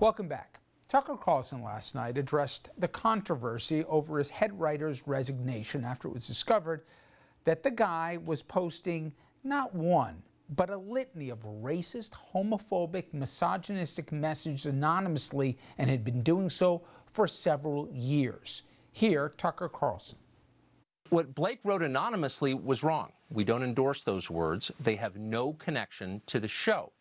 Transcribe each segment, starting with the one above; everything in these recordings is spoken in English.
Welcome back. Tucker Carlson last night addressed the controversy over his head writer's resignation after it was discovered that the guy was posting not one, but a litany of racist, homophobic, misogynistic messages anonymously and had been doing so for several years. Here, Tucker Carlson. What Blake wrote anonymously was wrong. We don't endorse those words. They have no connection to the show.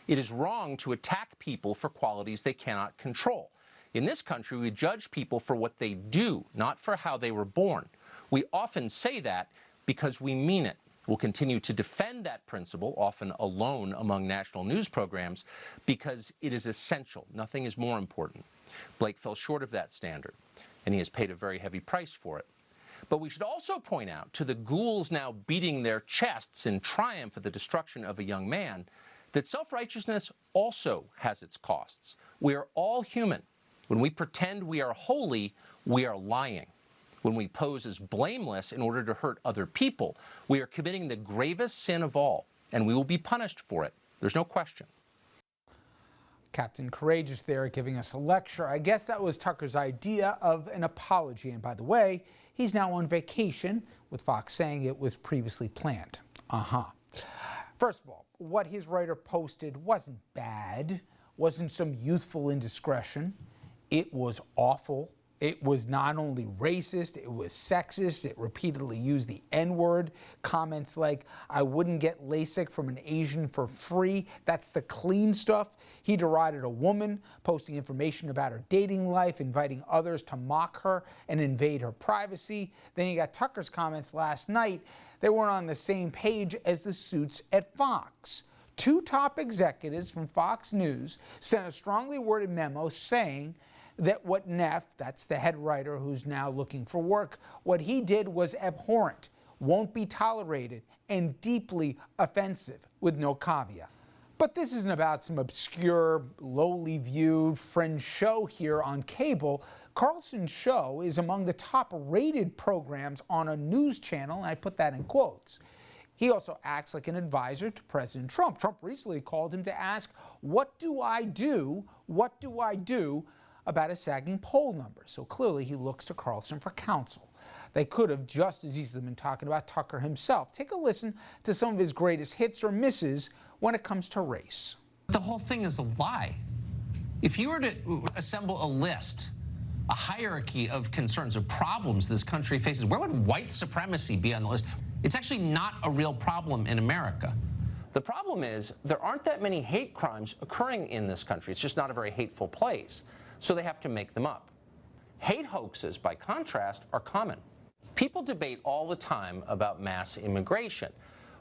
It is wrong to attack people for qualities they cannot control. In this country, we judge people for what they do, not for how they were born. We often say that because we mean it. We'll continue to defend that principle, often alone among national news programs, because it is essential. Nothing is more important. Blake fell short of that standard, and he has paid a very heavy price for it. But we should also point out to the ghouls now beating their chests in triumph at the destruction of a young man that self-righteousness also has its costs. We are all human. When we pretend we are holy, we are lying. When we pose as blameless in order to hurt other people, we are committing the gravest sin of all, and we will be punished for it. There's no question. Captain Courageous there giving us a lecture. I guess that was Tucker's idea of an apology. And by the way, he's now on vacation, with Fox saying it was previously planned. First of all, what his writer posted wasn't bad, wasn't some youthful indiscretion. It was awful. It was not only racist, it was sexist. It repeatedly used the N-word. Comments like, I wouldn't get LASIK from an Asian for free. That's the clean stuff. He derided a woman, posting information about her dating life, inviting others to mock her and invade her privacy. Then you got Tucker's comments last night. They weren't on the same page as the suits at Fox. Two top executives from Fox News sent a strongly worded memo saying that what Neff, that's the head writer who's now looking for work, what he did was abhorrent, won't be tolerated, and deeply offensive, with no caveat. But this isn't about some obscure, lowly viewed fringe show here on cable. Carlson's show is among the top rated programs on a news channel, and I put that in quotes. He also acts like an advisor to President Trump. Trump recently called him to ask, what do I do about a sagging poll number? So clearly he looks to Carlson for counsel. They could have just as easily been talking about Tucker himself. Take a listen to some of his greatest hits or misses when it comes to race. The whole thing is a lie. If you were to assemble a list, a hierarchy of concerns, of problems this country faces, where would white supremacy be on the list? It's actually not a real problem in America. The problem is there aren't that many hate crimes occurring in this country. It's just not a very hateful place. So they have to make them up. Hate hoaxes, by contrast, are common. People debate all the time about mass immigration.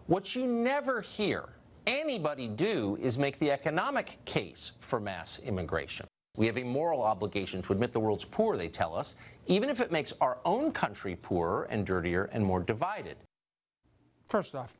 What you never hear anybody do is make the economic case for mass immigration. We have a moral obligation to admit the world's poor, they tell us, even if it makes our own country poorer and dirtier and more divided. First off,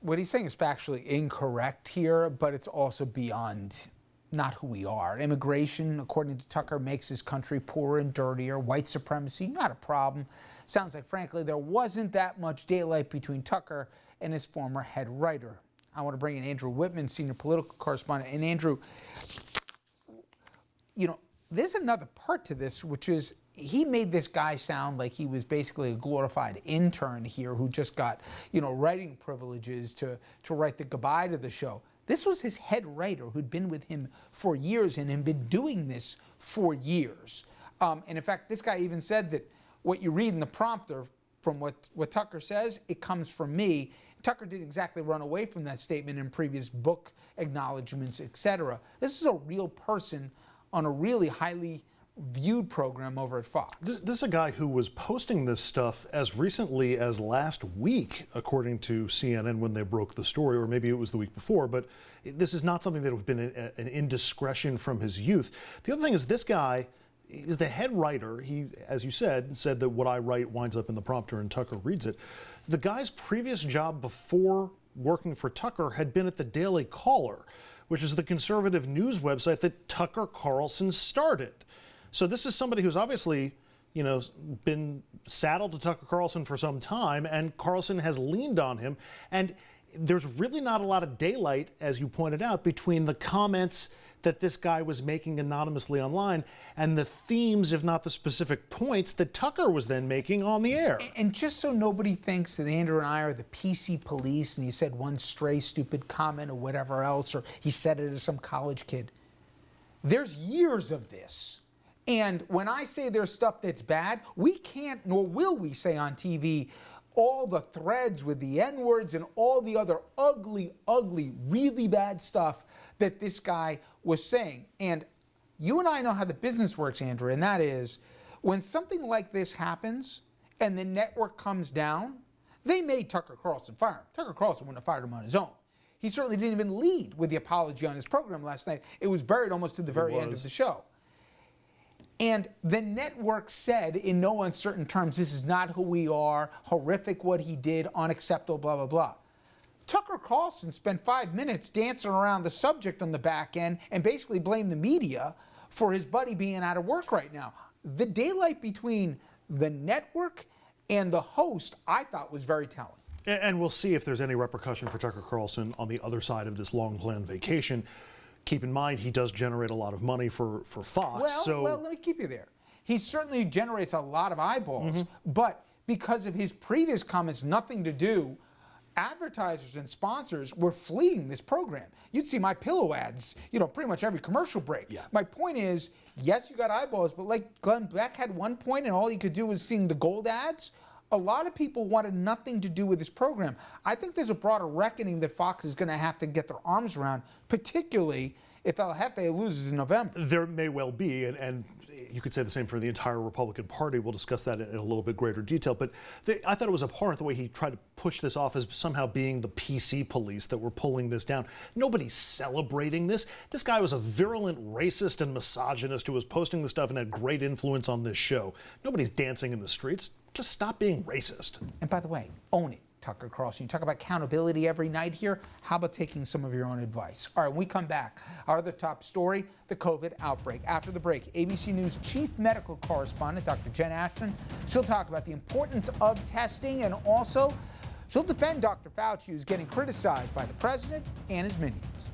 what he's saying is factually incorrect here, but it's also beyond not who we are. Immigration, according to Tucker, makes his country poorer and dirtier. White supremacy, not a problem. Sounds like, frankly, there wasn't that much daylight between Tucker and his former head writer. I want to bring in Andrew Whitman, senior political correspondent. And Andrew, you know, there's another part to this, which is he made this guy sound like he was basically a glorified intern here who just got, you know, writing privileges to write the goodbye to the show. This was his head writer who'd been with him for years and had been doing this for years. And in fact, this guy even said that what you read in the prompter from what Tucker says, it comes from me. Tucker didn't exactly run away from that statement in previous book acknowledgments, etc. This is a real person on a really highly viewed program over at Fox. This is a guy who was posting this stuff as recently as last week, according to CNN when they broke the story, or maybe it was the week before, but this is not something that would have been an indiscretion from his youth. The other thing is this guy is the head writer. He, as you said that what I write winds up in the prompter and Tucker reads it. The guy's previous job before working for Tucker had been at the Daily Caller, which is the conservative news website that Tucker Carlson started. So this is somebody who's obviously, you know, been saddled to Tucker Carlson for some time, and Carlson has leaned on him. And there's really not a lot of daylight, as you pointed out, between the comments that this guy was making anonymously online and the themes, if not the specific points, that Tucker was then making on the air. And just so nobody thinks that Andrew and I are the PC police and he said one stray stupid comment or whatever else, or he said it to some college kid. There's years of this. And when I say there's stuff that's bad, we can't nor will we say on TV all the threads with the N-words and all the other ugly, ugly, really bad stuff that this guy was saying. And you and I know how the business works, Andrew, and that is when something like this happens and the network comes down, they made Tucker Carlson fire him. Tucker Carlson wouldn't have fired him on his own. He certainly didn't even lead with the apology on his program last night. It was buried almost to the very end of the show. And the network said in no uncertain terms, this is not who we are, horrific what he did, unacceptable, blah, blah, blah. Tucker Carlson spent 5 minutes dancing around the subject on the back end and basically blamed the media for his buddy being out of work right now. The daylight between the network and the host, I thought, was very telling. And we'll see if there's any repercussion for Tucker Carlson on the other side of this long-planned vacation. Keep in mind, he does generate a lot of money for Fox. Well, let me keep you there. He certainly generates a lot of eyeballs, but because of his previous comments, nothing to do, advertisers and sponsors were fleeing this program. You'd see My Pillow ads, pretty much every commercial break. Yeah. My point is, yes, you got eyeballs, but like Glenn Beck had one point and all he could do was sing the gold ads. A lot of people wanted nothing to do with this program. I think there's a broader reckoning that Fox is going to have to get their arms around, particularly if El Jefe loses in November. There may well be, and you could say the same for the entire Republican Party. We'll discuss that in a little bit greater detail. But I thought it was abhorrent the way he tried to push this off as somehow being the PC police that were pulling this down. Nobody's celebrating this. This guy was a virulent racist and misogynist who was posting the stuff and had great influence on this show. Nobody's dancing in the streets. Just stop being racist. And by the way, own it, Tucker Carlson. You talk about accountability every night here. How about taking some of your own advice? All right, when we come back, our other top story, the COVID outbreak. After the break, ABC News chief medical correspondent, Dr. Jen Ashton. She'll talk about the importance of testing, and also she'll defend Dr. Fauci, who's getting criticized by the president and his minions.